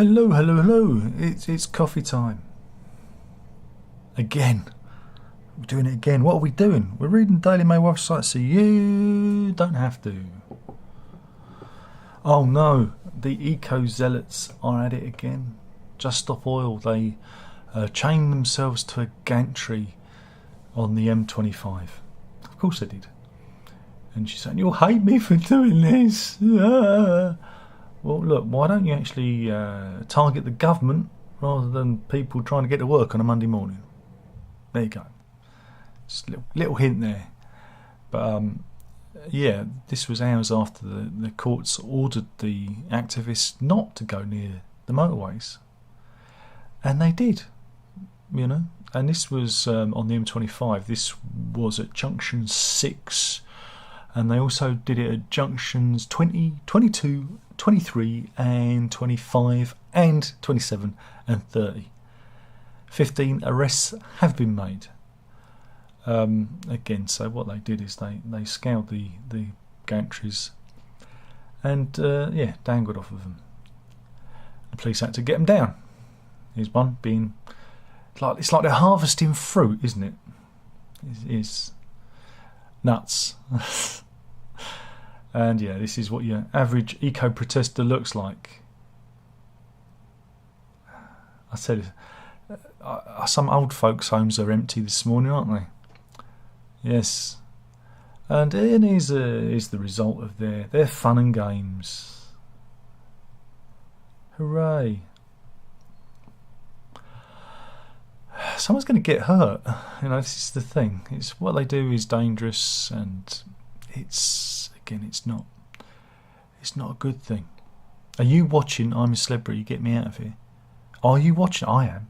Hello, hello, hello. It's coffee time. Again. We're doing it again. What are we doing? We're reading the Daily Mail website so you don't have to. Oh no, the eco-zealots are at it again. Just Stop Oil. They chained themselves to a gantry on the M25. Of course they did. And she's saying, you'll hate me for doing this. Ah. Well, look, why don't you actually target the government rather than people trying to get to work on a Monday morning? There you go. Just a little hint there. But, yeah, this was hours after the courts ordered the activists not to go near the motorways. And they did, you know. And this was on the M25. This was at junction 6. And they also did it at junctions 20, 22, 23 and 25 and 27 and 30. 15 arrests have been made. Again, so what they did is they scaled the gantries and yeah, dangled off of them. The police had to get them down. Here's one being it's like they're harvesting fruit, isn't it? It's nuts. And yeah, this is what your average eco-protester looks like. I said, some old folks' homes are empty this morning, aren't they? Yes. And here's the result of their fun and games. Hooray. Someone's going to get hurt. You know, this is the thing. It's what they do is dangerous, and it's not a good thing. Are you watching I'm a Celebrity, Get Me Out of Here? Are you watching? I am.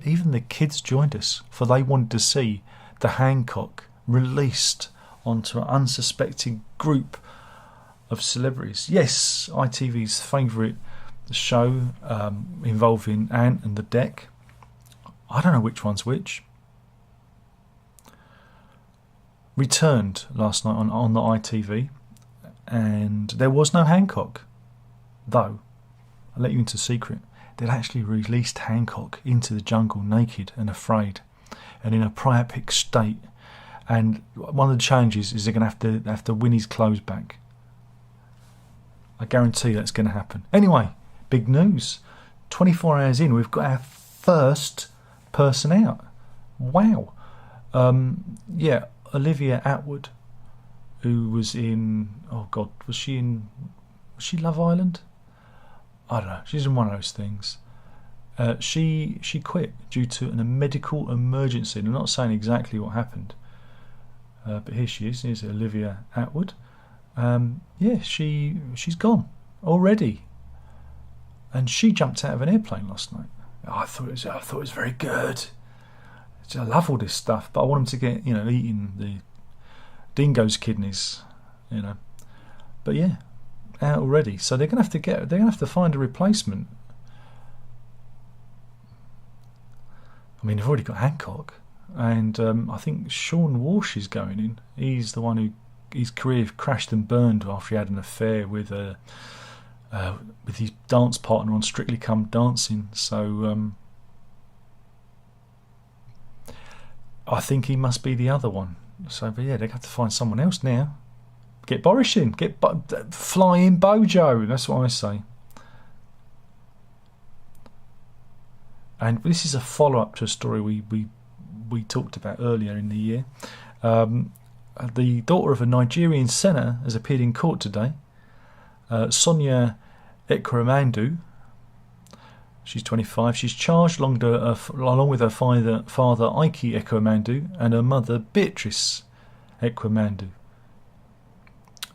Even the kids joined us, for they wanted to see the Hancock released onto an unsuspecting group of celebrities. Yes, ITV's favourite show involving Ant and the Deck. I don't know which one's which. Returned last night on the ITV, and there was no Hancock. Though, I'll let you into a secret. They'd actually released Hancock into the jungle naked and afraid, and in a priapic state. And one of the challenges is they're going to have to win his clothes back. I guarantee that's going to happen. Anyway, big news. 24 hours in, we've got our first person out. Wow. Yeah, Olivia Attwood, who was in, oh God, was she Love Island? I don't know. She's in one of those things. She quit due to a medical emergency. And I'm not saying exactly what happened, but here she is. Here's Olivia Attwood. Yeah, she's gone already, and she jumped out of an airplane last night. I thought it was very good. I love all this stuff, but I want them to get, you know, eating the dingo's kidneys, you know. But yeah, out already. So they're gonna have to find a replacement. I mean, they've already got Hancock, and I think Sean Walsh is going in. He's the one who his career crashed and burned after he had an affair with his dance partner on Strictly Come Dancing. So I think he must be the other one. So, but yeah, they have to find someone else now. Get Boris in. Fly in Bojo. That's what I say. And this is a follow-up to a story we talked about earlier in the year. The daughter of a Nigerian senator has appeared in court today. Sonia Ekweremandu. She's 25. She's charged along with her father Ike Ekweremandu and her mother Beatrice Ekweremandu,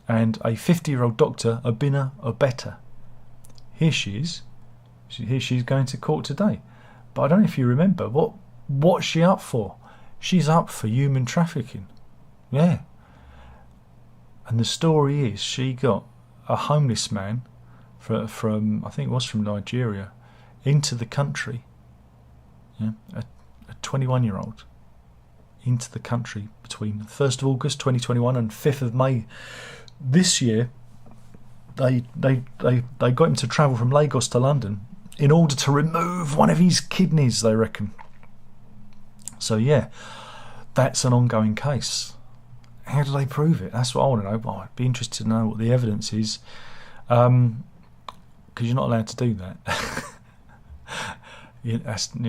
and a 50-year-old doctor, Obinna Obeta. Here she is. She's going to court today. But I don't know if you remember what's she up for. She's up for human trafficking. Yeah. And the story is she got a homeless man from I think it was from Nigeria into the country. Yeah, a 21-year-old into the country between 1st of August 2021 and 5th of May this year. they got him to travel from Lagos to London in order to remove one of his kidneys, they reckon. So yeah, that's an ongoing case. How do they prove it? That's what I want to know. Well, I'd be interested to know what the evidence is, because you're not allowed to do that. You're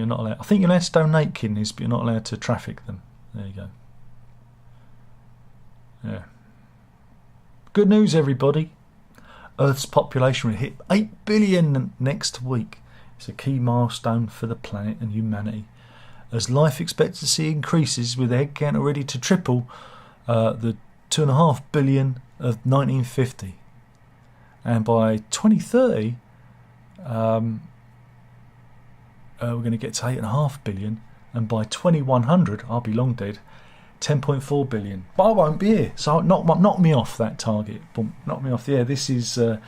not allowed. I think you're allowed to donate kidneys, but you're not allowed to traffic them. There you go. Yeah. Good news, everybody. Earth's population will hit 8 billion next week. It's a key milestone for the planet and humanity. As life expectancy increases, with the headcount already to triple the 2.5 billion of 1950. And by 2030, we're going to get to 8.5 billion. And by 2100, I'll be long dead, 10.4 billion. But I won't be here. So knock me off that target. Boom, knock me off. Yeah, this is the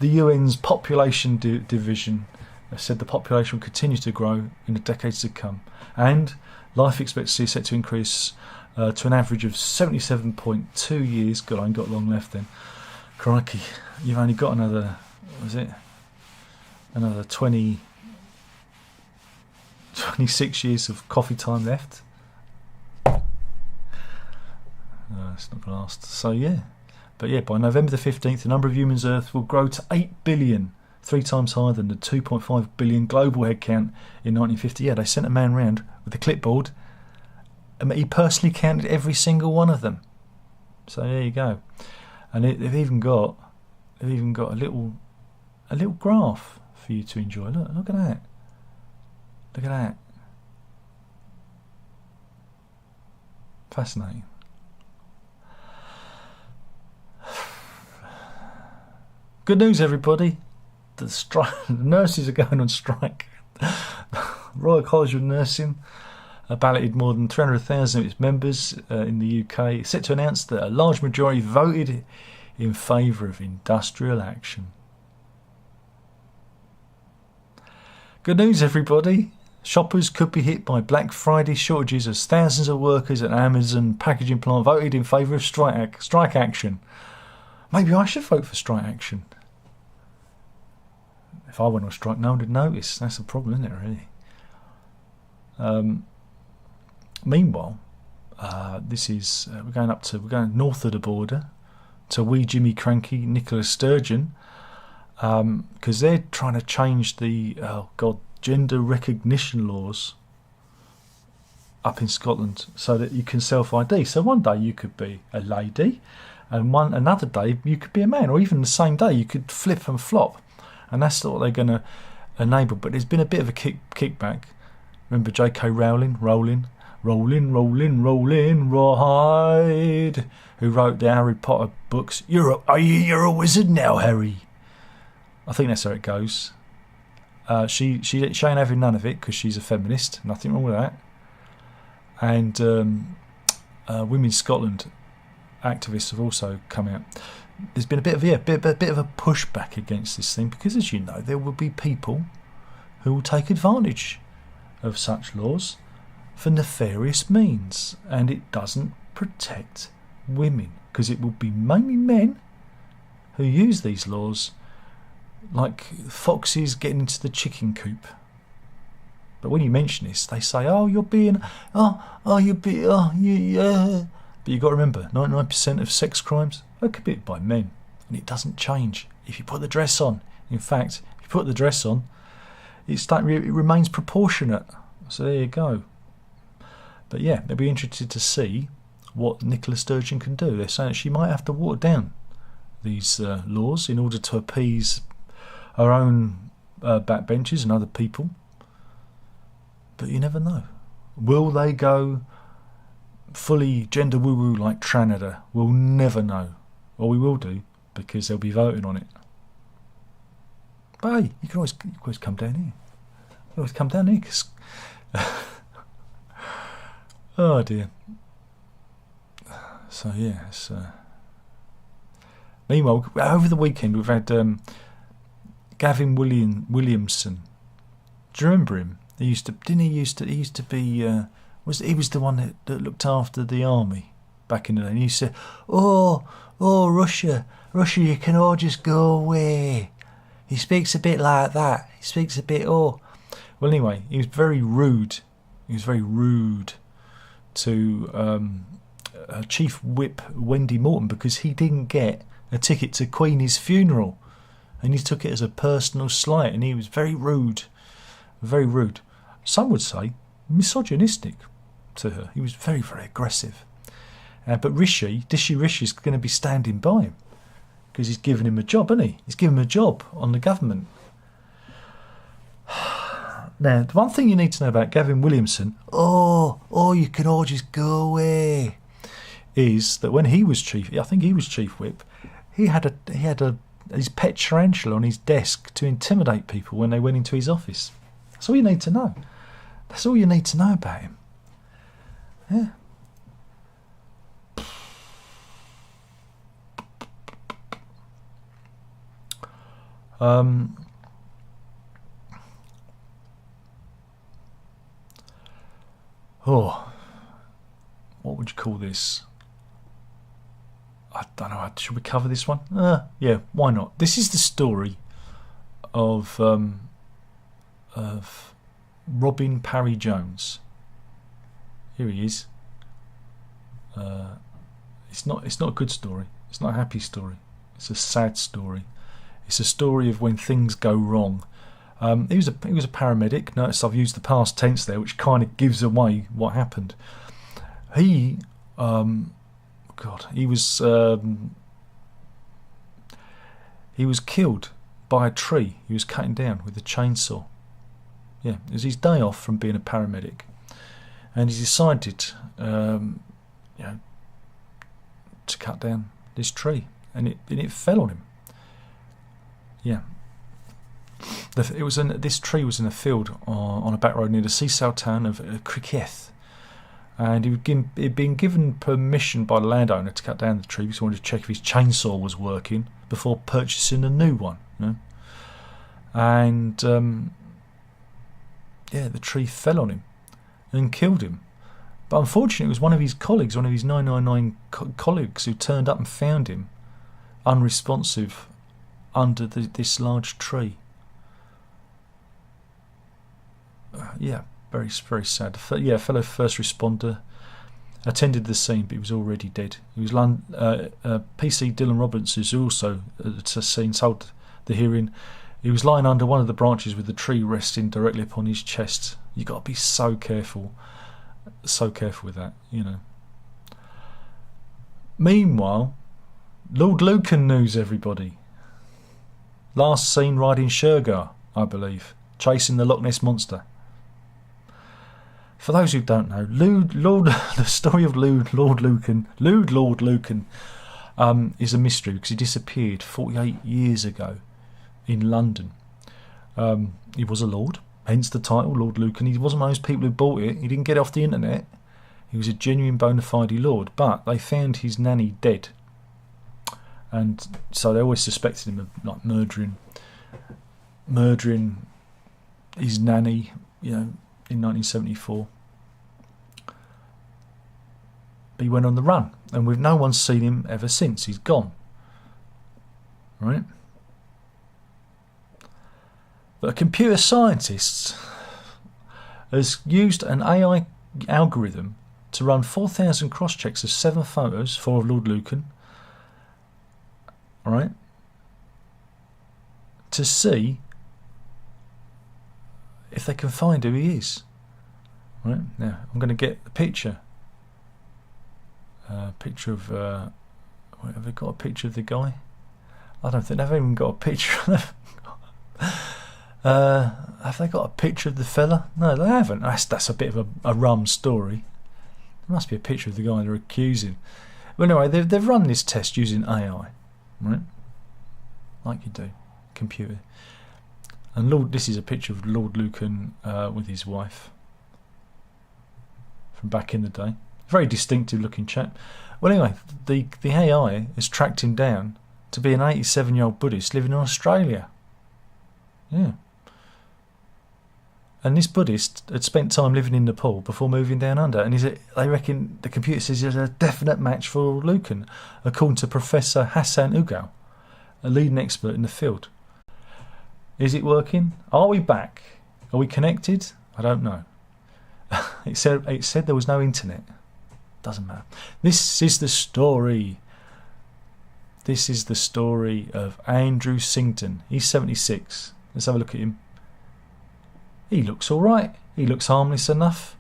UN's population division. Said the population will continue to grow in the decades to come, and life expectancy is set to increase to an average of 77.2 years. God, I ain't got long left then. Crikey, you've only got another, was it? Another 26 years of coffee time left. It's not going to last. So yeah, but yeah, by November the 15th, the number of humans on Earth will grow to 8 billion. 3 times higher than the 2.5 billion global headcount in 1950. Yeah, they sent a man round with a clipboard, and he personally counted every single one of them. So there you go. And they've even got a little graph for you to enjoy. Look at that. Look at that. Fascinating. Good news, everybody. The nurses are going on strike. Royal College of Nursing balloted more than 300,000 of its members in the UK. It's set to announce that a large majority voted in favour of industrial action. Good news, everybody. Shoppers could be hit by Black Friday shortages as thousands of workers at Amazon packaging plant voted in favour of strike action. Maybe I should vote for strike action. If I went on strike, no one would notice. That's the problem, isn't it, really? Meanwhile, we're going north of the border to wee Jimmy Cranky, Nicola Sturgeon, because they're trying to change the gender recognition laws up in Scotland so that you can self-ID. So one day you could be a lady, and another day you could be a man, or even the same day you could flip and flop. And that's what they're going to enable. But there's been a bit of a kickback. Remember J.K. Rowling, who wrote the Harry Potter books. You're a wizard now, Harry. I think that's how it goes. She ain't having none of it because she's a feminist. Nothing wrong with that. And Women Scotland activists have also come out. There's been a bit of a pushback against this thing because, as you know, there will be people who will take advantage of such laws for nefarious means, and it doesn't protect women because it will be mainly men who use these laws like foxes getting into the chicken coop. But when you mention this, they say, "Oh, you're being, but you've got to remember, 99% of sex crimes are committed by men, and it doesn't change if you put the dress on. In fact, if you put the dress on, it remains proportionate. So there you go. But yeah, they'll be interested to see what Nicola Sturgeon can do. They're saying that she might have to water down these laws in order to appease her own backbenchers and other people. But you never know. Will they go fully gender woo-woo like Tranada? We'll never know. Or we will do, because they'll be voting on it. But hey, you can always come down here. You can always come down here, because... oh dear. So yeah, it's... Meanwhile, over the weekend we've had Gavin Williamson. Do you remember him? He used to be he was the one that looked after the army back in the day. And he said, "Oh, Russia, Russia, you can all just go away. He speaks a bit like that. He speaks a bit, oh. Well, anyway, he was very rude. He was very rude to Chief Whip Wendy Morton because he didn't get a ticket to Queenie's funeral. And he took it as a personal slight. And he was very rude. Very rude. Some would say misogynistic to her. He was very, very aggressive. But Dishy Rishi's going to be standing by him because he's given him a job, isn't he? He's given him a job on the government. Now, the one thing you need to know about Gavin Williamson, you can all just go away, is that when he was chief, I think he was chief whip, he had his pet tarantula on his desk to intimidate people when they went into his office. That's all you need to know. That's all you need to know about him. Yeah. What would you call this? I don't know. Should we cover this one? Yeah, why not? This is the story of Robin Parry Jones. Here he is. It's not a good story. It's not a happy story. It's a sad story. It's a story of when things go wrong. He was a paramedic. Notice I've used the past tense there, which kind of gives away what happened. He was killed by a tree. He was cutting down with a chainsaw. Yeah, it was his day off from being a paramedic, and he decided, to cut down this tree, and it fell on him. Yeah. This tree was in a field on a back road near the seaside town of Cricketh, and he'd been given permission by the landowner to cut down the tree because he wanted to check if his chainsaw was working before purchasing a new one. And the tree fell on him and killed him. But unfortunately, it was one of his colleagues, one of his 999 colleagues, who turned up and found him unresponsive under this large tree. Very, very sad. A fellow first responder attended the scene, but he was already dead. He was PC Dylan Roberts, who's also at the scene, told the hearing he was lying under one of the branches with the tree resting directly upon his chest. You got to be so careful with that, Meanwhile, Lord Lucan news, everybody. Last seen riding Shergar, I believe, chasing the Loch Ness Monster. For those who don't know, the story of Lord Lucan is a mystery because he disappeared 48 years ago in London. He was a lord, hence the title, Lord Lucan. He wasn't one of those people who bought it. He didn't get it off the internet. He was a genuine bona fide lord, but they found his nanny dead. And so they always suspected him of like murdering his nanny, in 1974. But he went on the run, and no one's seen him ever since. He's gone. Right? But a computer scientist has used an AI algorithm to run 4,000 cross-checks of 7 photos, 4 of Lord Lucan, right, to see if they can find who he is. Right, now I'm going to get a picture. Have they got a picture of the guy? I don't think they've even got a picture. Have they got a picture of the fella? No, they haven't. That's a bit of a rum story. There must be a picture of the guy they're accusing. But anyway, they've run this test using AI, right? Like you do, computer. And this is a picture of Lord Lucan with his wife from back in the day. Very distinctive looking chap. Well, anyway, the AI has tracked him down to be an 87-year-old Buddhist living in Australia. Yeah. And this Buddhist had spent time living in Nepal before moving down under, and they reckon the computer says he's a definite match for Lucan, according to Professor Hassan Ugal, a leading expert in the field. Is it working? Are we back? Are we connected? I don't know. It said there was no internet. Doesn't matter. This is the story. This is the story of Andrew Sington. He's 76. Let's have a look at him. He looks all right. He looks harmless enough.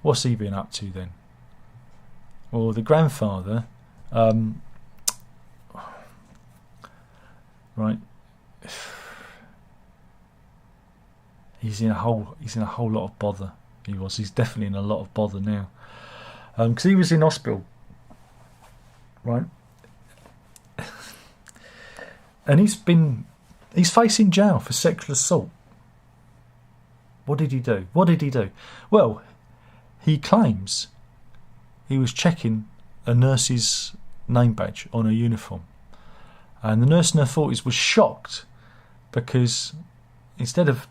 What's he been up to then? Well, the grandfather, right? He's in a whole lot of bother. He's definitely in a lot of bother now, because he was in hospital, right? And he's facing jail for sexual assault. What did he do? Well, he claims he was checking a nurse's name badge on her uniform, and the nurse in her 40s was shocked because instead of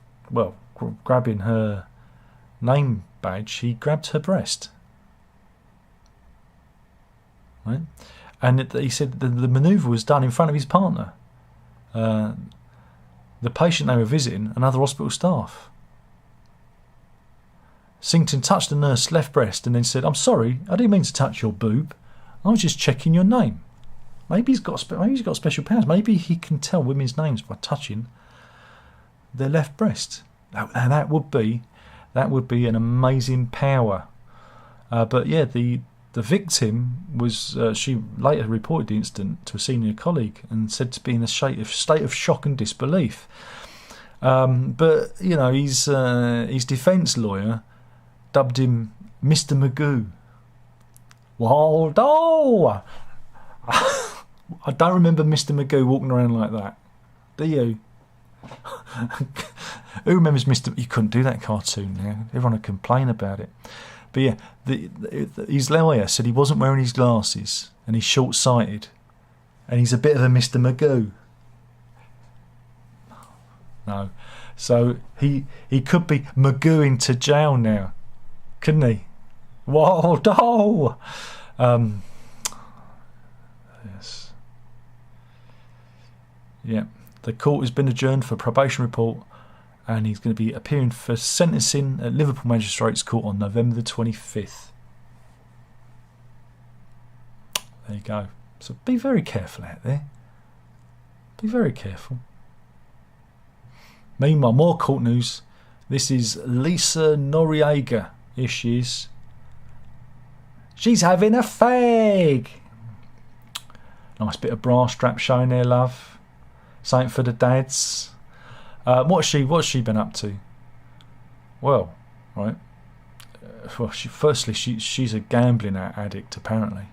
grabbing her name badge, he grabbed her breast, right? And he said the manoeuvre was done in front of his partner, the patient they were visiting, and other hospital staff. Sington touched the nurse's left breast and then said, "I'm sorry, I didn't mean to touch your boob. I was just checking your name." Maybe he's got special powers. Maybe he can tell women's names by touching their left breast. And that would be an amazing power. But yeah, the victim was. She later reported the incident to a senior colleague and said to be in a state of shock and disbelief. But you know, his defence lawyer dubbed him Mr. Magoo. Waldo! I don't remember Mr. Magoo walking around like that. Do you? Who remembers Mr. You couldn't do that cartoon now. Everyone would complain about it. But yeah, his lawyer said he wasn't wearing his glasses and he's short-sighted and he's a bit of a Mr. Magoo. No. So he could be Magooing to jail now, couldn't he? Waldo! Yes. Yeah. The court has been adjourned for probation report, and he's going to be appearing for sentencing at Liverpool Magistrates Court on November the 25th. There you go. So be very careful out there. Be very careful. Meanwhile, more court news. This is Lisa Noriega. Here she is. She's having a fag. Nice bit of bra strap showing there, love. Something for the dads. What's she been up to? Well, right. Well, she's a gambling addict apparently.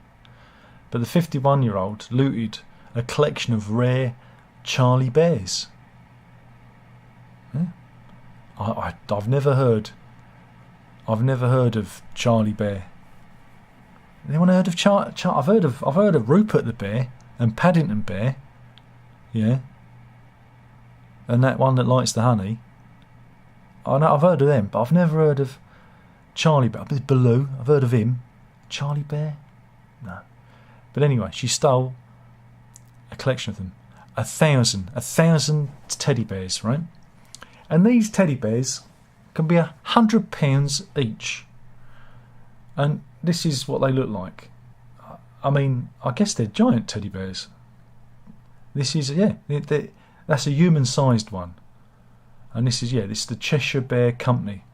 But the 51-year-old looted a collection of rare Charlie bears. Yeah? I've never heard of Charlie Bear. Anyone heard of I've heard of Rupert the Bear and Paddington Bear. Yeah. And that one that likes the honey. I know I've heard of them, but I've never heard of Charlie Bear. Baloo, I've heard of him. Charlie Bear? No. But anyway, she stole a collection of them. 1,000 teddy bears, right? And these teddy bears can be £100 each. And this is what they look like. I mean, I guess they're giant teddy bears. This is, that's a human-sized one. And this is the Cheshire Bear Company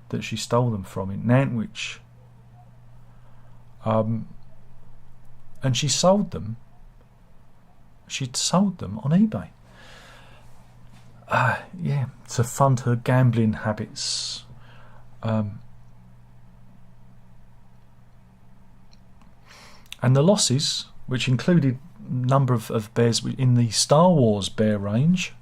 that she stole them from in Nantwich. And she sold them. She'd sold them on eBay. To fund her gambling habits. And the losses, which included a number of bears in the Star Wars bear range,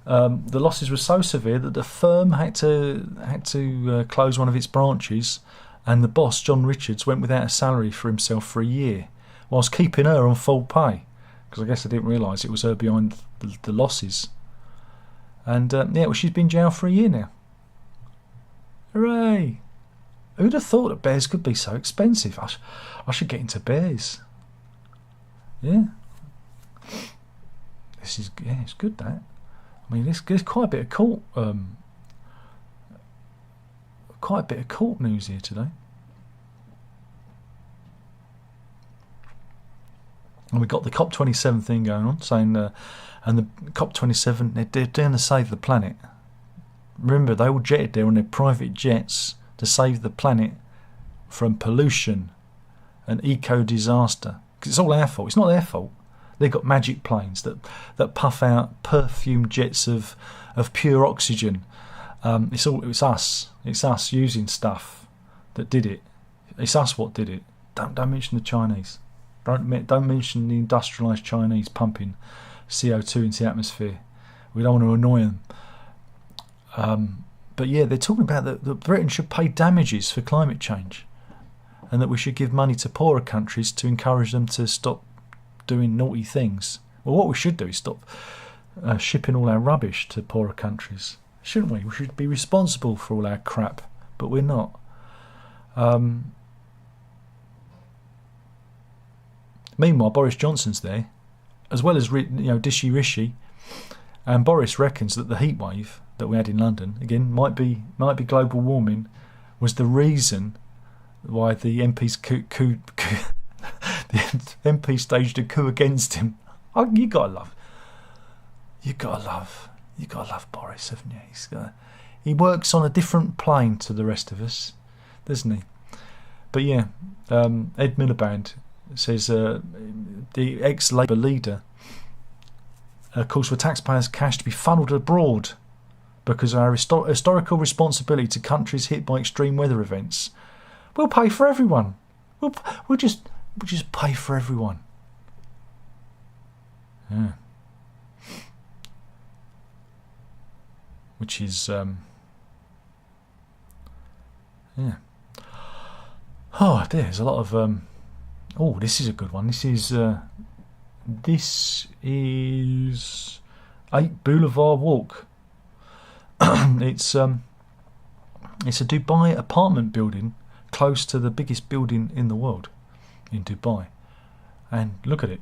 the losses were so severe that the firm had to close one of its branches, and the boss, John Richards, went without a salary for himself for a year, whilst keeping her on full pay, because I guess I didn't realise it was her behind the losses. And she's been in jail for a year now. Hooray! Who'd have thought that bears could be so expensive? I should get into bears. Yeah. this is it's good. That I mean, there's quite a bit of court news here today. And we've got the COP27 thing going on, saying, and the COP27, they're doing to save the planet. Remember, they all jetted there on their private jets to save the planet from pollution and eco-disaster. Because it's all our fault. It's not their fault. They've got magic planes that puff out perfumed jets of pure oxygen. It's us. It's us using stuff that did it. It's us what did it. Don't mention the Chinese. Don't mention the industrialised Chinese pumping CO2 into the atmosphere. We don't want to annoy them. But yeah, they're talking about that Britain should pay damages for climate change, and that we should give money to poorer countries to encourage them to stop doing naughty things. Well, what we should do is stop shipping all our rubbish to poorer countries, shouldn't we? We should be responsible for all our crap, but we're not. Meanwhile, Boris Johnson's there, as well as Dishy Rishi, and Boris reckons that the heat wave that we had in London, again, might be global warming, was the reason why the MPs the MP staged a coup against him. Oh, you gotta love Boris, haven't you? He works on a different plane to the rest of us, doesn't he? But yeah, Ed Miliband says the ex-Labour leader calls for taxpayers' cash to be funneled abroad because of our historical responsibility to countries hit by extreme weather events. We'll pay for everyone. We'll just pay for everyone. Yeah. Which is yeah. Oh, there's a lot of oh, this is a good one. This is 8 Boulevard Walk. It's a Dubai apartment building close to the biggest building in the world in Dubai, and look at it.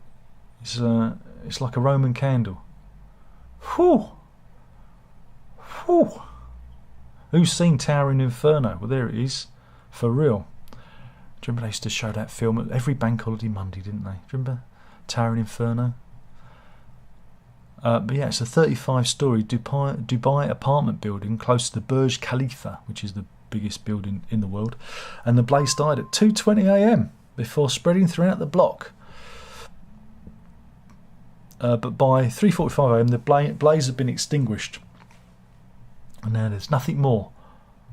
It's like a Roman candle. Whew. Whew. Who's seen Towering Inferno? Well, there it is, for real. Do you remember they used to show that film at every bank holiday Monday, didn't they? Do you remember Towering Inferno? But yeah, it's a 35-storey Dubai apartment building close to the Burj Khalifa, which is the biggest building in the world. And the blaze died at 2:20 a.m. before spreading throughout the block. But by 3:45 a.m. the blaze had been extinguished. And now there's nothing more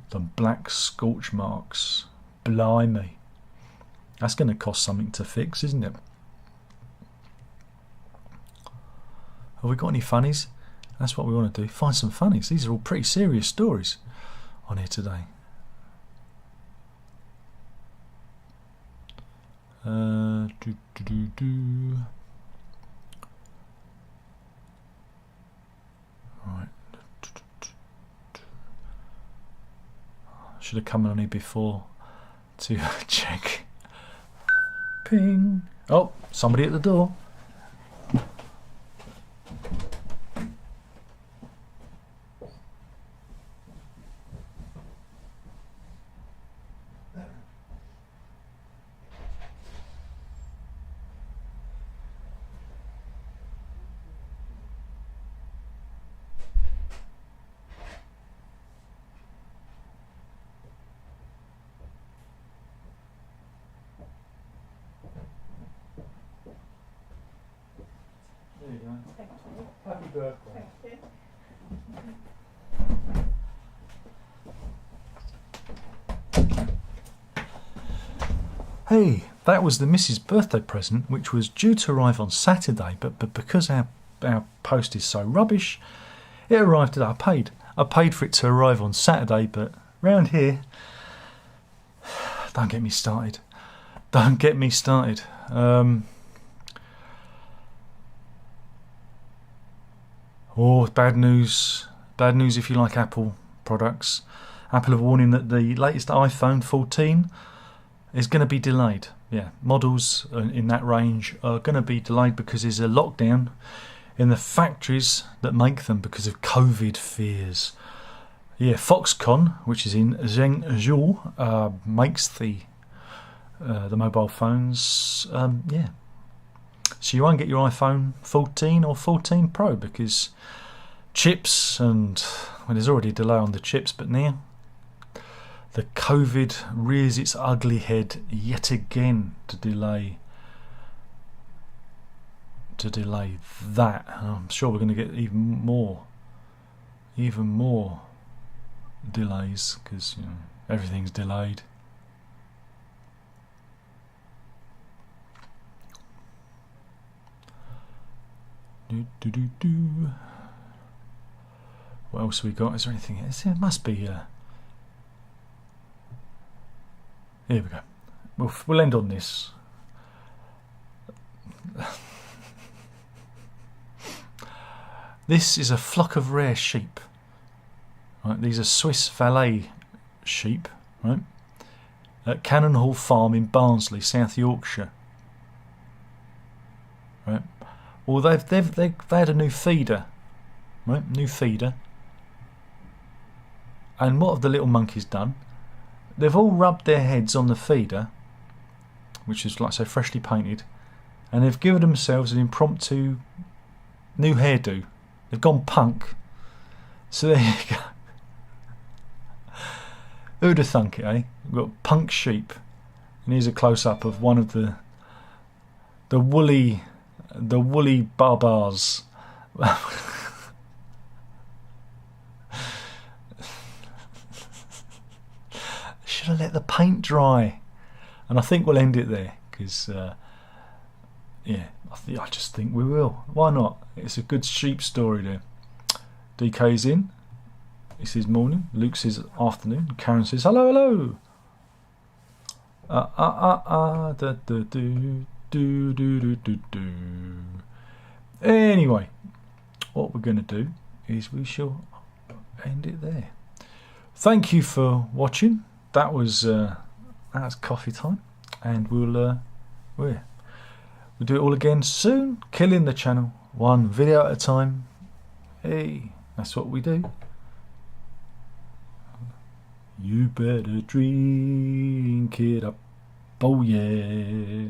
than black scorch marks. Blimey. That's going to cost something to fix, isn't it? Have we got any funnies? That's what we want to do. Find some funnies. These are all pretty serious stories on here today. Right. Should have come on here before to check. Ping. Oh, somebody at the door. There you go. Thank you. Happy birthday. Thank you. Hey, that was the Mrs. birthday present, which was due to arrive on Saturday, but because our post is so rubbish, it arrived today. I paid for it to arrive on Saturday, but round here, don't get me started. Don't get me started. Oh, bad news. Bad news if you like Apple products. Apple are warning that the latest iPhone 14 is going to be delayed. Yeah, models in that range are going to be delayed because there's a lockdown in the factories that make them because of COVID fears. Yeah, Foxconn, which is in Zhengzhou, makes the mobile phones. Yeah, so you won't get your iPhone 14 or 14 Pro because chips and there's already a delay on the chips, but now the COVID rears its ugly head yet again to delay that. I'm sure we're going to get even more delays because everything's delayed. What else have we got? Is there anything else? There must be. Here we go. We'll end on this. This is a flock of rare sheep. Right, these are Swiss Valais sheep, right? At Cannon Hall Farm in Barnsley, South Yorkshire. Right. Well, they had a new feeder, right? New feeder. And what have the little monkeys done? They've all rubbed their heads on the feeder, which is like so freshly painted, and they've given themselves an impromptu new hairdo. They've gone punk. So there you go. Who'd have thunk it, eh? We've got punk sheep, and here's a close-up of one of the woolly barbars. Should have let the paint dry. And I think we'll end it there because yeah, I just think we will. Why not? It's a good sheep story there. DK's in. He says morning. Luke says afternoon. Karen says hello. Anyway, what we're going to do is we shall end it there. Thank you for watching. That was coffee time, and we'll do it all again soon. Killing the channel one video at a time. Hey, that's what we do. You better drink it up, oh yeah.